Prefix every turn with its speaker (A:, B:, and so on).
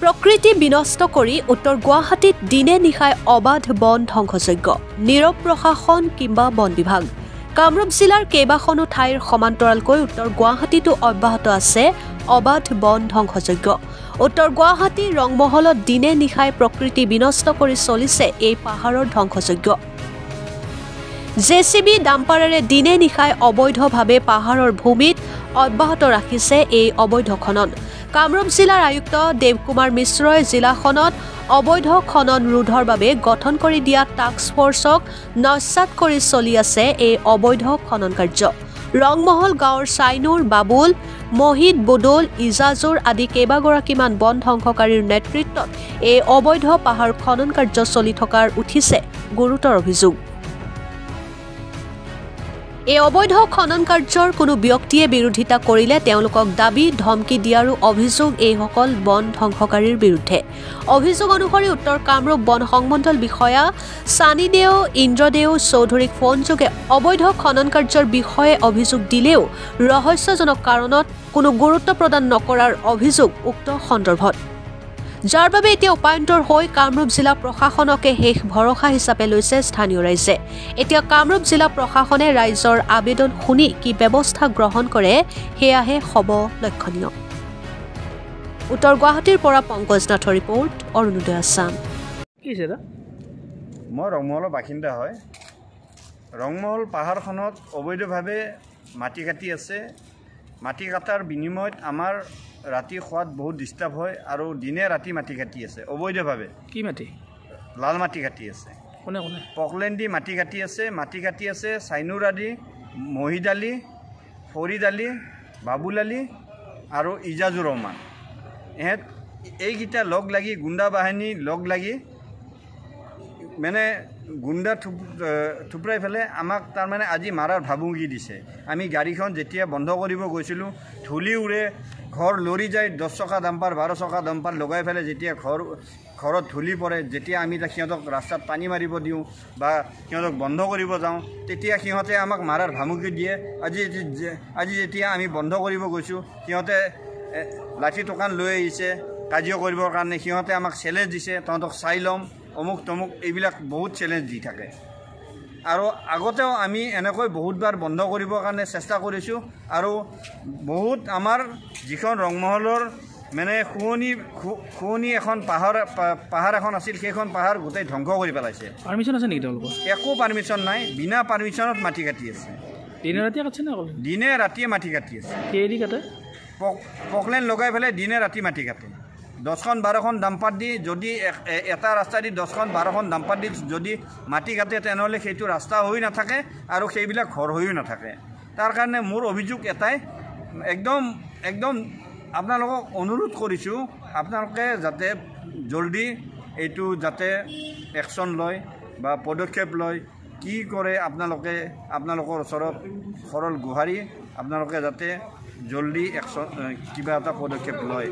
A: প্ৰকৃতি বিনষ্ট কৰি উত্তৰ গুৱাহাটীত দিনে নিশাই অবাধ বন ধ্বংসযজ্ঞ নীৰৱ প্ৰশাসন কিংবা বন বিভাগ কামৰূপ জিলাৰ কেইবাখনো ঠাইৰ সমান্তৰালকৈ উত্তৰ গুৱাহাটীতো অব্যাহত আছে অবাধ বন ধ্বংসযজ্ঞ উত্তৰ গুৱাহাটী ৰংমহলত দিনে নিশাই প্ৰকৃতি বিনষ্ট কৰি চলিছে এই পাহাৰৰ ধ্বংসযজ্ঞ জেচিবি ডাম্পাৰেৰে দিনে নিশাই অবৈধভাৱে পাহাৰৰ ভূমিত অব্যাহত ৰাখিছে এই অবৈধ খনন কামৰূপ জিলাৰ আয়ুক্ত দেৱকুমাৰ মিশ্ৰই জিলাখনত অবৈধ খনন ৰোধৰ বাবে গঠন কৰি দিয়া টাস্ক ফৰ্চক নস্যাৎ কৰি চলি আছে এই অবৈধ খনন কাৰ্য ৰংমহল গাঁৱৰ চাইনুৰ বাবুল মহিদ বুদুল ইজাজুৰ আদি কেইবাগৰাকীমান বন ধ্বংসকাৰীৰ নেতৃত্বত এই অবৈধ পাহাৰ খনন কাৰ্য চলি থকাৰ উঠিছে গুৰুতৰ অভিযোগ এই অবৈধ খনন কাৰ্যৰ কোনো ব্যক্তিয়ে বিৰোধিতা কৰিলে তেওঁলোকক দাবী ধমকি দিয়াৰো অভিযোগ এইসকল বন ধ্বংসকাৰীৰ বিৰুদ্ধে অভিযোগ অনুসৰি উত্তৰ কামৰূপ বন সংমণ্ডল বিষয়া সানিদেও ইন্দ্ৰদেও চৌধুৰীক ফোনযোগে অবৈধ খনন কাৰ্যৰ বিষয়ে অভিযোগ দিলেও ৰহস্যজনক কাৰণত কোনো গুৰুত্ব প্ৰদান নকৰাৰ অভিযোগ উক্ত সন্দৰ্ভত যাৰ বাবে এতিয়া উপায়ন্তৰ হৈ কামৰূপ জিলা প্ৰশাসনকে শেষ ভৰসা হিচাপে লৈছে স্থানীয় ৰাইজে এতিয়া কামৰূপ জিলা প্ৰশাসনে ৰাইজৰ আবেদন শুনি কি ব্যৱস্থা গ্ৰহণ কৰে সেয়াহে হ'ব লক্ষণীয় উত্তৰ গুৱাহাটীৰ পৰা পংকজ নাথৰ ৰিপৰ্ট অৰুণোদয় আছাম
B: মই ৰংমহলৰ বাসিন্দা হয় ৰংমহল পাহাৰখনত অবৈধভাৱে মাটি কাটি আছে মাটি কাটাৰ বিনিময়ত আমাৰ ৰাতি খোৱাত বহুত ডিষ্টাৰ্ব হয় আৰু দিনে ৰাতি মাটি কাটি আছে অবৈধভাৱে
C: কি মাটি
B: লাল মাটি কাটি আছে
C: কোনে কোনে
B: পকলেণ্ডি মাটি কাটি আছে চাইনুৰ আদি মহিদ আলী ফৰিদ আলী বাবুল আলী আৰু ইজাজুৰ ৰহমান এইকেইটা লগ লাগি গুণ্ডা বাহিনী লগ লাগি মানে গুণ্ডা থুপৰাই পেলাই আমাক তাৰমানে আজি মাৰাৰ ভাবুকি দিছে আমি গাড়ীখন যেতিয়া বন্ধ কৰিব গৈছিলোঁ ধূলি উৰে ঘৰ লৰি যায় 10 চকা ডাম্পাৰ 12 চকা ডাম্পাৰ লগাই পেলাই যেতিয়া ঘৰত ধূলি পৰে যেতিয়া আমি সিহঁতক ৰাস্তাত পানী মাৰিব দিওঁ বা সিহঁতক বন্ধ কৰিব যাওঁ তেতিয়া সিহঁতে আমাক মাৰাৰ ভাবুকি দিয়ে আজি যেতিয়া আমি বন্ধ কৰিব গৈছোঁ সিহঁতে লাঠি টকান লৈ আহিছে কাজিয়া কৰিবৰ কাৰণে সিহঁতে আমাক চেলেঞ্জ দিছে তহঁতক চাই ল'ম অমুক তমুক এইবিলাক বহুত চেলেঞ্জ দি থাকে আৰু আগতেও আমি এনেকৈ বহুতবাৰ বন্ধ কৰিবৰ কাৰণে চেষ্টা কৰিছোঁ আৰু বহুত আমাৰ যিখন ৰংমহলৰ মানে শুৱনি এখন পাহাৰ এখন আছিল সেইখন পাহাৰ গোটেই ধ্বংস কৰি পেলাইছে
C: পাৰ্মিশ্যন আছে নেকি তেওঁলোকৰ
B: একো পাৰ্মিশ্যন নাই বিনা পাৰ্মিশ্যনত মাটি কাটি আছে
C: দিনে ৰাতিয়ে কাটছে নে অকল
B: দিনে ৰাতিয়ে মাটি কাটি আছে
C: কেইদি কাটে
B: পকলেন লগাই পেলাই দিনে ৰাতি মাটি কাটে 10খন 12খন ডাম্পাৰ দি যদি এটা ৰাস্তা দি 10খন 12খন ডাম্পাৰ দি যদি মাটি কাটে তেনেহ'লে সেইটো ৰাস্তা হৈ নাথাকে আৰু সেইবিলাক ঘৰ হৈও নাথাকে তাৰ কাৰণে মোৰ অভিযোগ এটাই একদম আপোনালোকক অনুৰোধ কৰিছোঁ আপোনালোকে যাতে জলদি এইটো যাতে একশ্যন লয় বা পদক্ষেপ লয় কি কৰে আপোনালোকৰ ওচৰত সৰল গুহাৰি আপোনালোকে যাতে জলদি একশ্যন কিবা এটা পদক্ষেপ লয়